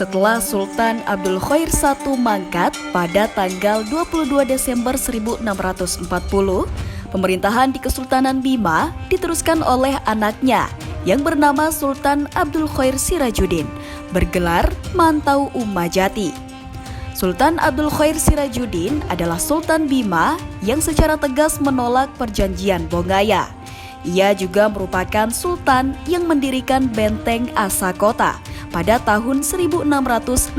Setelah Sultan Abdul Khair I mangkat pada tanggal 22 Desember 1640, pemerintahan di Kesultanan Bima diteruskan oleh anaknya yang bernama Sultan Abdul Khair Sirajuddin, bergelar Mantau Ummajati. Sultan Abdul Khair Sirajuddin adalah Sultan Bima yang secara tegas menolak perjanjian Bongaya. Ia juga merupakan sultan yang mendirikan benteng Asakota pada tahun 1667.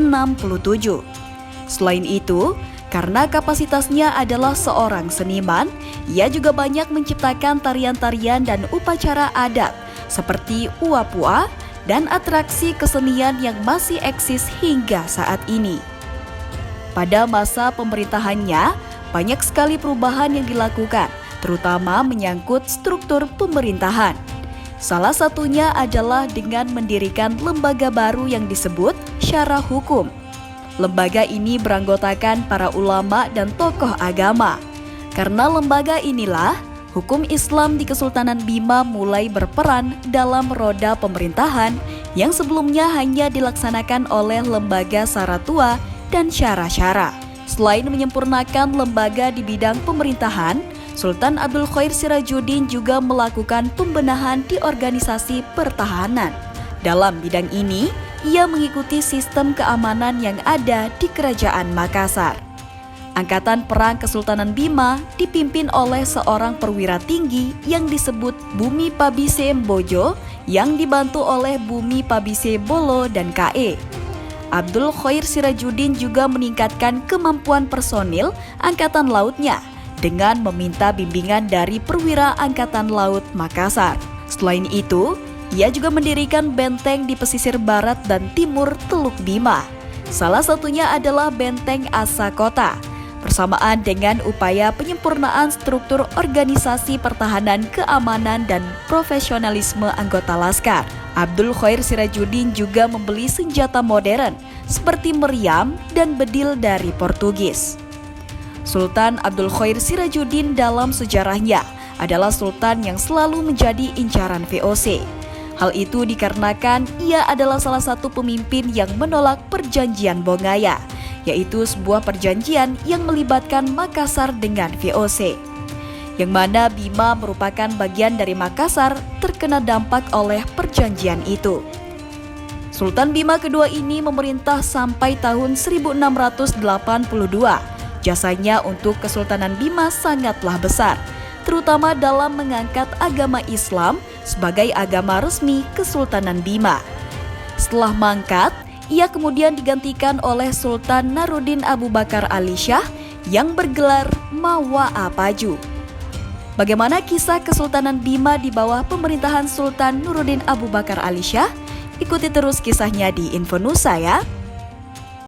Selain itu, karena kapasitasnya adalah seorang seniman, ia juga banyak menciptakan tarian-tarian dan upacara adat seperti uapua dan atraksi kesenian yang masih eksis hingga saat ini. Pada masa pemerintahannya, banyak sekali perubahan yang dilakukan, terutama menyangkut struktur pemerintahan. Salah satunya adalah dengan mendirikan lembaga baru yang disebut Syara Hukum. Lembaga ini beranggotakan para ulama dan tokoh agama. Karena lembaga inilah, hukum Islam di Kesultanan Bima mulai berperan dalam roda pemerintahan yang sebelumnya hanya dilaksanakan oleh lembaga Saratua dan Syara-Syara. Selain menyempurnakan lembaga di bidang pemerintahan, Sultan Abdul Khair Sirajuddin juga melakukan pembenahan di organisasi pertahanan. Dalam bidang ini, ia mengikuti sistem keamanan yang ada di Kerajaan Makassar. Angkatan Perang Kesultanan Bima dipimpin oleh seorang perwira tinggi yang disebut Bumi Pabise Mbojo yang dibantu oleh Bumi Pabise Bolo dan KE. Abdul Khair Sirajuddin juga meningkatkan kemampuan personil Angkatan Lautnya dengan meminta bimbingan dari Perwira Angkatan Laut Makassar. Selain itu, ia juga mendirikan benteng di pesisir barat dan timur Teluk Bima. Salah satunya adalah Benteng Asakota. Bersamaan dengan upaya penyempurnaan struktur organisasi pertahanan, keamanan, dan profesionalisme anggota Laskar, Abdul Khair Sirajuddin juga membeli senjata modern seperti meriam dan bedil dari Portugis. Sultan Abdul Khair Sirajuddin dalam sejarahnya adalah sultan yang selalu menjadi incaran VOC. Hal itu dikarenakan ia adalah salah satu pemimpin yang menolak perjanjian Bongaya, yaitu sebuah perjanjian yang melibatkan Makassar dengan VOC. Yang mana Bima merupakan bagian dari Makassar terkena dampak oleh perjanjian itu. Sultan Bima kedua ini memerintah sampai tahun 1682. Jasanya untuk Kesultanan Bima sangatlah besar, terutama dalam mengangkat agama Islam sebagai agama resmi Kesultanan Bima. Setelah mangkat, ia kemudian digantikan oleh Sultan Naruddin Abu Bakar Ali Shah yang bergelar Mawa Apaju. Bagaimana kisah Kesultanan Bima di bawah pemerintahan Sultan Nuruddin Abu Bakar Ali Shah? Ikuti terus kisahnya di Infonews ya.